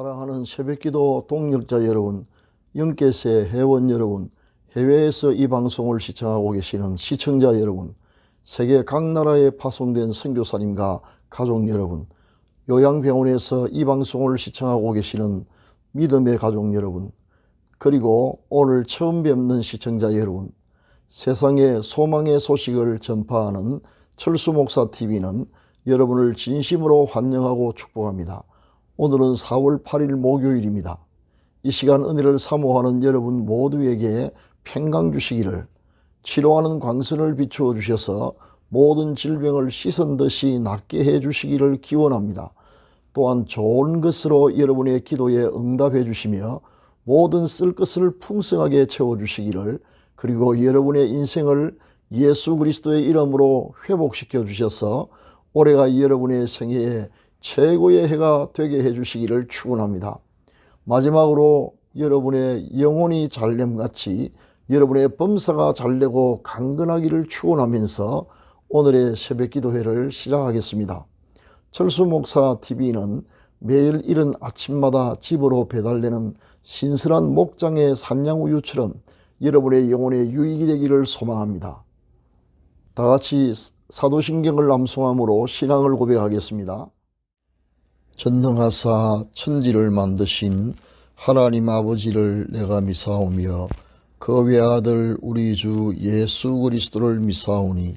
사랑하는 새벽기도 동역자 여러분, 영계세 회원 여러분, 해외에서 이 방송을 시청하고 계시는 시청자 여러분, 세계 각 나라에 파송된 선교사님과 가족 여러분, 요양병원에서 이 방송을 시청하고 계시는 믿음의 가족 여러분, 그리고 오늘 처음 뵙는 시청자 여러분, 세상에 소망의 소식을 전파하는 철수목사TV는 여러분을 진심으로 환영하고 축복합니다. 오늘은 4월 8일 목요일입니다. 이 시간 은혜를 사모하는 여러분 모두에게 평강 주시기를, 치료하는 광선을 비추어 주셔서 모든 질병을 씻은 듯이 낫게 해 주시기를 기원합니다. 또한 좋은 것으로 여러분의 기도에 응답해 주시며 모든 쓸 것을 풍성하게 채워 주시기를, 그리고 여러분의 인생을 예수 그리스도의 이름으로 회복시켜 주셔서 올해가 여러분의 생애에 최고의 해가 되게 해주시기를 축원합니다. 마지막으로 여러분의 영혼이 잘됨같이 여러분의 범사가 잘되고 강건하기를 축원하면서 오늘의 새벽기도회를 시작하겠습니다. 철수목사TV는 매일 이른 아침마다 집으로 배달되는 신선한 목장의 산양우유처럼 여러분의 영혼의 유익이 되기를 소망합니다. 다같이 사도신경을 암송함으로 신앙을 고백하겠습니다. 전능하사 천지를 만드신 하나님 아버지를 내가 미사오며 그 외아들 우리 주 예수 그리스도를 미사오니,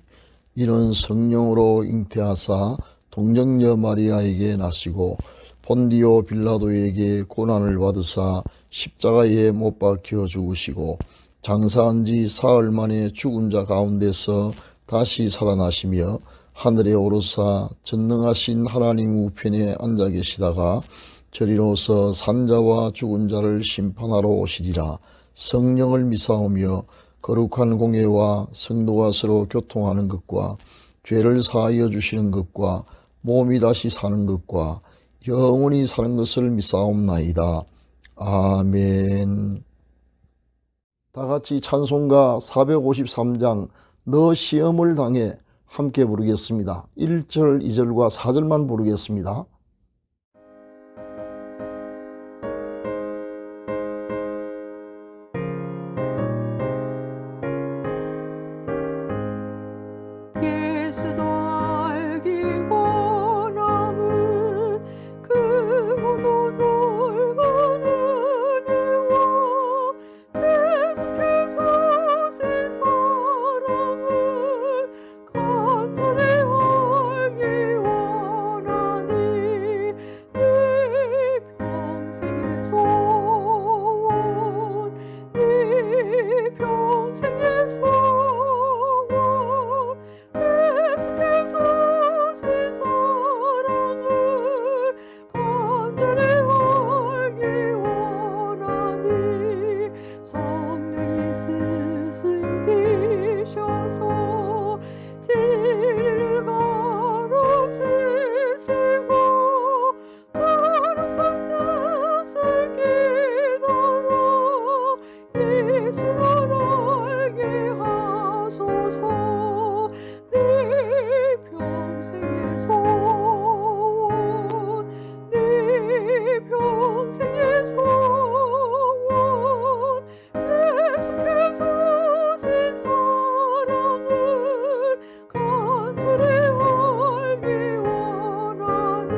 이는 성령으로 잉태하사 동정녀 마리아에게 나시고 본디오 빌라도에게 고난을 받으사 십자가에 못 박혀 죽으시고 장사한 지 사흘 만에 죽은 자 가운데서 다시 살아나시며 하늘에 오르사 전능하신 하나님 우편에 앉아 계시다가 저리로서 산자와 죽은 자를 심판하러 오시리라. 성령을 미사오며 거룩한 공예와 성도가 서로 교통하는 것과 죄를 사하여 주시는 것과 몸이 다시 사는 것과 영원히 사는 것을 미사옵나이다. 아멘. 다같이 찬송가 453장 너 시험을 당해 함께 부르겠습니다. 1절, 2절과 4절만 부르겠습니다. 예수도 알기 원함은 그보다 넓은 은혜와 계속해서 신 사랑을 간절히 알기 원하니, 네 평생의 소원, 네 평생의 소원, 계속해서 신 사랑을 간절히 알기 원하니, 성령이 스승 되셔서 진리를 가르치시고 거룩한 뜻을 깨달아 예수를 알게 하소서. 내 평생의 소원, 내 평생의 소원, 계속해서 신 사랑을 간절히 알기 원하니.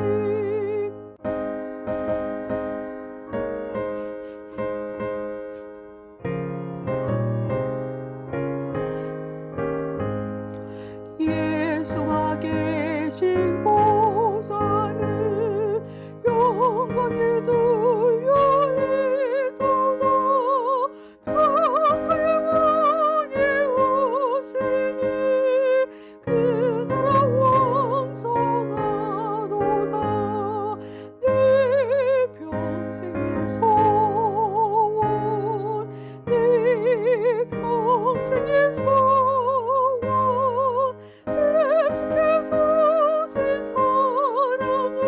예수가 계신 보좌는 영광이 들려 있도다. 평화의 왕이 오시니 그 나라 왕성하도다. 내 평생의 소원, 내 평생의 소원, 계속해서 신 사랑을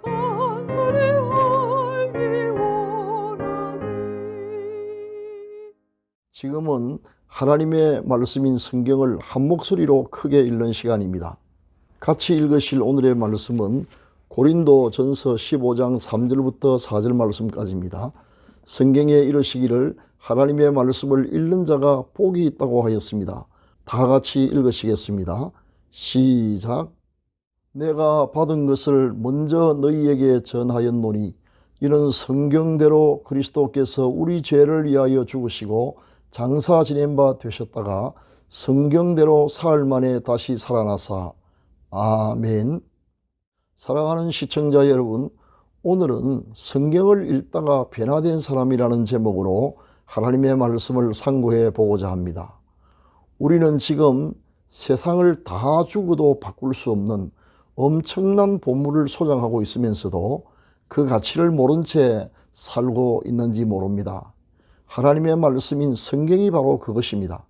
간절히 알기 원하니. 지금은 하나님의 말씀인 성경을 한 목소리로 크게 읽는 시간입니다. 같이 읽으실 오늘의 말씀은 고린도 전서 15장 3절부터 4절 말씀까지입니다. 성경에 이르시기를 하나님의 말씀을 읽는 자가 복이 있다고 하였습니다. 다 같이 읽으시겠습니다. 시작. 내가 받은 것을 먼저 너희에게 전하였노니 이는 성경대로 그리스도께서 우리 죄를 위하여 죽으시고 장사 지낸 바 되셨다가 성경대로 사흘 만에 다시 살아나사. 아멘. 사랑하는 시청자 여러분, 오늘은 성경을 읽다가 변화된 사람이라는 제목으로 하나님의 말씀을 상고해 보고자 합니다. 우리는 지금 세상을 다 죽어도 바꿀 수 없는 엄청난 보물을 소장하고 있으면서도 그 가치를 모른 채 살고 있는지 모릅니다. 하나님의 말씀인 성경이 바로 그것입니다.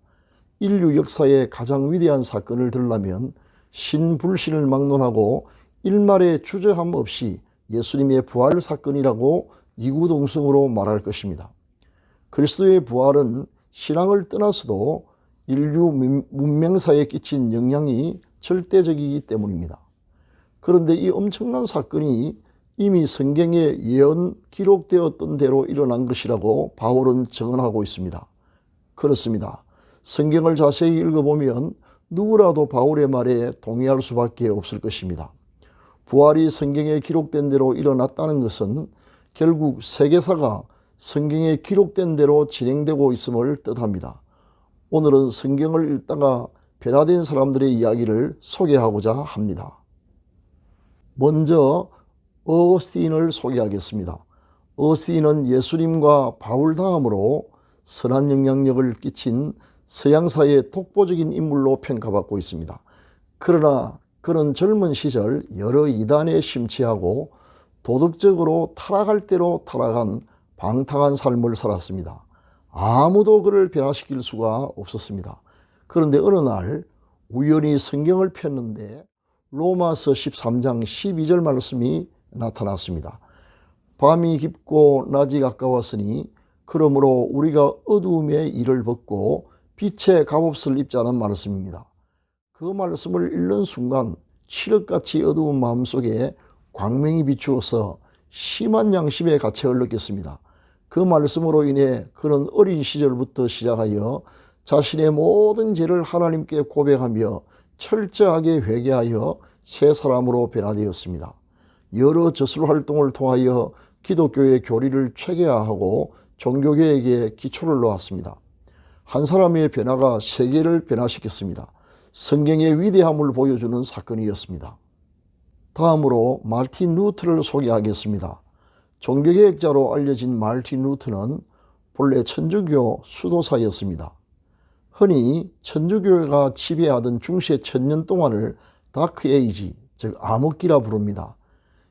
인류 역사의 가장 위대한 사건을 들려면 신불신을 막론하고 일말의 주저함 없이 예수님의 부활 사건이라고 이구동성으로 말할 것입니다. 그리스도의 부활은 신앙을 떠나서도 인류 문명사에 끼친 영향이 절대적이기 때문입니다. 그런데 이 엄청난 사건이 이미 성경에 예언 기록되었던 대로 일어난 것이라고 바울은 증언하고 있습니다. 그렇습니다. 성경을 자세히 읽어보면 누구라도 바울의 말에 동의할 수밖에 없을 것입니다. 부활이 성경에 기록된 대로 일어났다는 것은 결국 세계사가 성경에 기록된 대로 진행되고 있음을 뜻합니다. 오늘은 성경을 읽다가 변화된 사람들의 이야기를 소개하고자 합니다. 먼저 어거스틴을 소개하겠습니다. 어거스틴은 예수님과 바울 다음으로 선한 영향력을 끼친 서양사의 독보적인 인물로 평가받고 있습니다. 그러나 그는 젊은 시절 여러 이단에 심취하고 도덕적으로 타락할 대로 타락한 방탕한 삶을 살았습니다. 아무도 그를 변화시킬 수가 없었습니다. 그런데 어느 날 우연히 성경을 폈는데 로마서 13장 12절 말씀이 나타났습니다. 밤이 깊고 낮이 가까웠으니 그러므로 우리가 어두움의 일을 벗고 빛의 갑옷을 입자는 말씀입니다. 그 말씀을 읽는 순간 칠흑같이 어두운 마음속에 광명이 비추어서 심한 양심의 가책을 느꼈습니다. 그 말씀으로 인해 그는 어린 시절부터 시작하여 자신의 모든 죄를 하나님께 고백하며 철저하게 회개하여 새 사람으로 변화되었습니다. 여러 저술 활동을 통하여 기독교의 교리를 체계화하고 종교개혁에 기초를 놓았습니다. 한 사람의 변화가 세계를 변화시켰습니다. 성경의 위대함을 보여주는 사건이었습니다. 다음으로 마르틴 루터를 소개하겠습니다. 종교개혁자로 알려진 마르틴 루터는 본래 천주교 수도사였습니다. 흔히 천주교가 지배하던 중세 천년 동안을 다크에이지, 즉 암흑기라 부릅니다.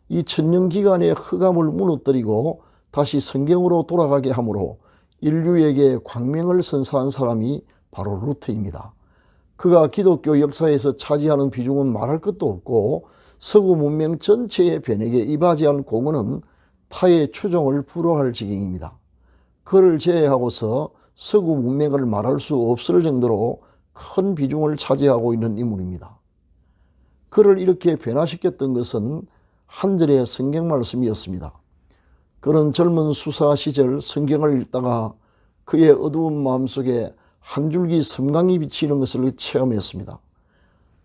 이 천년 기간의 흑암을 무너뜨리고 다시 성경으로 돌아가게 하므로 인류에게 광명을 선사한 사람이 바로 루터입니다. 그가 기독교 역사에서 차지하는 비중은 말할 것도 없고 서구 문명 전체의 변혁에 이바지한 공헌은 타의 추종을 불허할 지경입니다. 그를 제외하고서 서구 문명을 말할 수 없을 정도로 큰 비중을 차지하고 있는 인물입니다. 그를 이렇게 변화시켰던 것은 한 절의 성경 말씀이었습니다. 그는 젊은 수사 시절 성경을 읽다가 그의 어두운 마음속에 한 줄기 섬광이 비치는 것을 체험했습니다.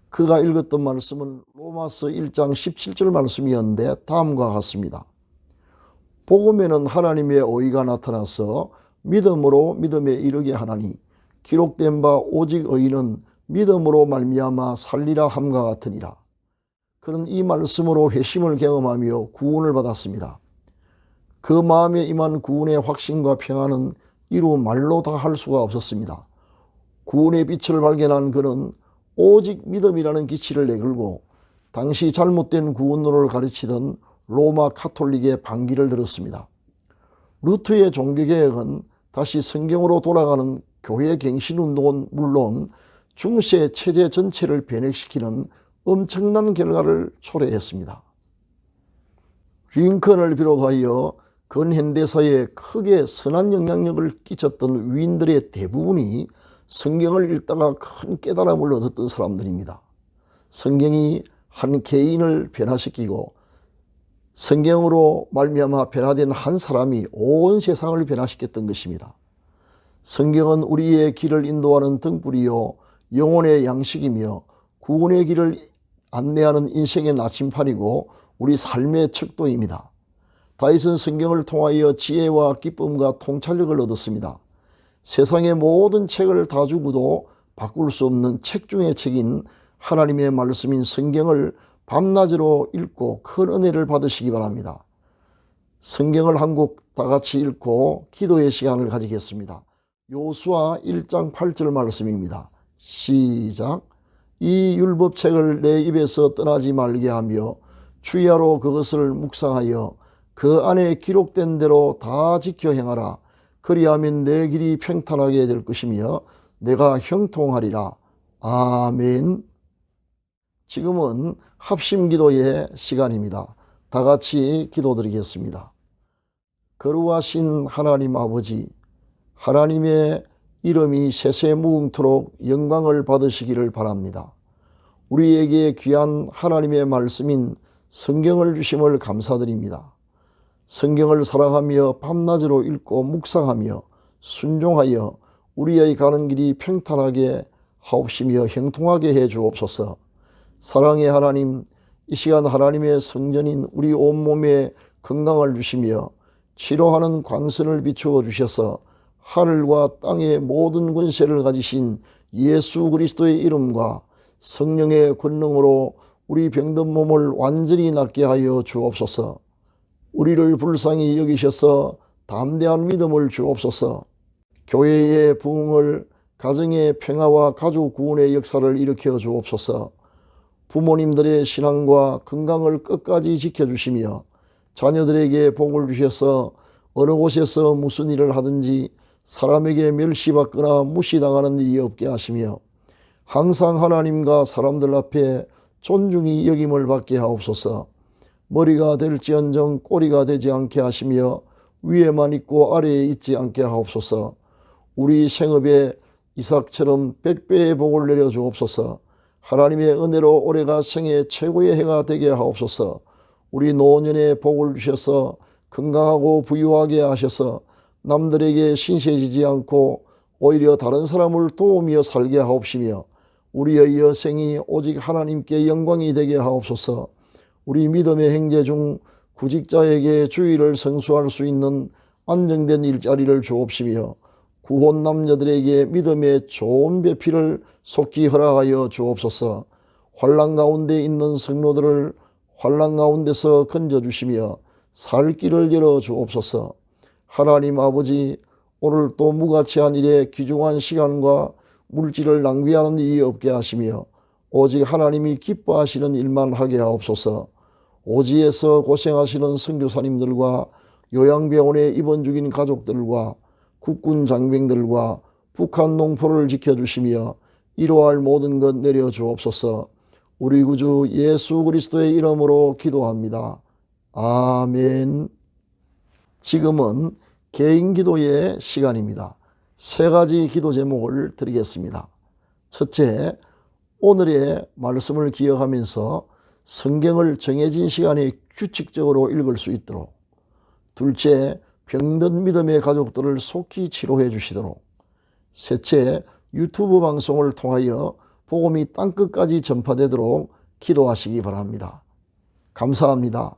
그가 읽었던 말씀은 로마서 1장 17절 말씀이었는데 다음과 같습니다. 복음에는 하나님의 의가 나타나서 믿음으로 믿음에 이르게 하나니 기록된 바 오직 의인은 믿음으로 말미암아 살리라 함과 같으니라. 그는 이 말씀으로 회심을 경험하며 구원을 받았습니다. 그 마음에 임한 구원의 확신과 평안은 이루 말로 다 할 수가 없었습니다. 구원의 빛을 발견한 그는 오직 믿음이라는 기치를 내걸고 당시 잘못된 구원론을 가르치던 로마 카톨릭의 반기를 들었습니다. 루터의 종교개혁은 다시 성경으로 돌아가는 교회 갱신운동은 물론 중세 체제 전체를 변혁시키는 엄청난 결과를 초래했습니다. 링컨을 비롯하여 근현대사에 크게 선한 영향력을 끼쳤던 위인들의 대부분이 성경을 읽다가 큰 깨달음을 얻었던 사람들입니다. 성경이 한 개인을 변화시키고 성경으로 말미암아 변화된 한 사람이 온 세상을 변화시켰던 것입니다. 성경은 우리의 길을 인도하는 등불이요 영혼의 양식이며 구원의 길을 안내하는 인생의 나침판이고 우리 삶의 척도입니다. 다윗은 성경을 통하여 지혜와 기쁨과 통찰력을 얻었습니다. 세상의 모든 책을 다 주고도 바꿀 수 없는 책 중의 책인 하나님의 말씀인 성경을 밤낮으로 읽고 큰 은혜를 받으시기 바랍니다. 성경을 한 곡 다 같이 읽고 기도의 시간을 가지겠습니다. 요수아 1장 8절 말씀입니다. 시작. 이 율법책을 내 입에서 떠나지 말게 하며 주야로 그것을 묵상하여 그 안에 기록된 대로 다 지켜 행하라. 그리하면 내 길이 평탄하게 될 것이며 내가 형통하리라. 아멘. 지금은 합심기도의 시간입니다. 다 같이 기도드리겠습니다. 거룩하신 하나님 아버지, 하나님의 이름이 세세무궁토록 영광을 받으시기를 바랍니다. 우리에게 귀한 하나님의 말씀인 성경을 주심을 감사드립니다. 성경을 사랑하며 밤낮으로 읽고 묵상하며 순종하여 우리의 가는 길이 평탄하게 하옵시며 형통하게 해 주옵소서. 사랑의 하나님, 이 시간 하나님의 성전인 우리 온몸에 건강을 주시며 치료하는 광선을 비추어 주셔서 하늘과 땅의 모든 권세를 가지신 예수 그리스도의 이름과 성령의 권능으로 우리 병든 몸을 완전히 낫게 하여 주옵소서. 우리를 불쌍히 여기셔서 담대한 믿음을 주옵소서. 교회의 부흥을, 가정의 평화와 가족 구원의 역사를 일으켜 주옵소서. 부모님들의 신앙과 건강을 끝까지 지켜주시며 자녀들에게 복을 주셔서 어느 곳에서 무슨 일을 하든지 사람에게 멸시받거나 무시당하는 일이 없게 하시며 항상 하나님과 사람들 앞에 존중이 여김을 받게 하옵소서. 머리가 될지언정 꼬리가 되지 않게 하시며 위에만 있고 아래에 있지 않게 하옵소서. 우리 생업에 이삭처럼 100배의 복을 내려 주옵소서. 하나님의 은혜로 올해가 생애 최고의 해가 되게 하옵소서. 우리 노년에 복을 주셔서 건강하고 부유하게 하셔서 남들에게 신세지지 않고 오히려 다른 사람을 도우며 살게 하옵시며 우리의 여생이 오직 하나님께 영광이 되게 하옵소서. 우리 믿음의 행제 중 구직자에게 주의를 성수할 수 있는 안정된 일자리를 주옵시며 구혼 남녀들에게 믿음의 좋은 배필을 속히 허락하여 주옵소서. 환난 가운데 있는 성도들을 환난 가운데서 건져주시며 살 길을 열어 주옵소서. 하나님 아버지, 오늘 또 무가치한 일에 귀중한 시간과 물질을 낭비하는 일이 없게 하시며 오직 하나님이 기뻐하시는 일만 하게 하옵소서. 오지에서 고생하시는 선교사님들과 요양병원에 입원 중인 가족들과 국군 장병들과 북한 농포를 지켜주시며 이루어할 모든 것 내려주옵소서. 우리 구주 예수 그리스도의 이름으로 기도합니다. 아멘. 지금은 개인 기도의 시간입니다. 세 가지 기도 제목을 드리겠습니다. 첫째, 오늘의 말씀을 기억하면서 성경을 정해진 시간에 규칙적으로 읽을 수 있도록. 둘째, 병든 믿음의 가족들을 속히 치료해 주시도록. 셋째, 유튜브 방송을 통하여 복음이 땅끝까지 전파되도록 기도하시기 바랍니다. 감사합니다.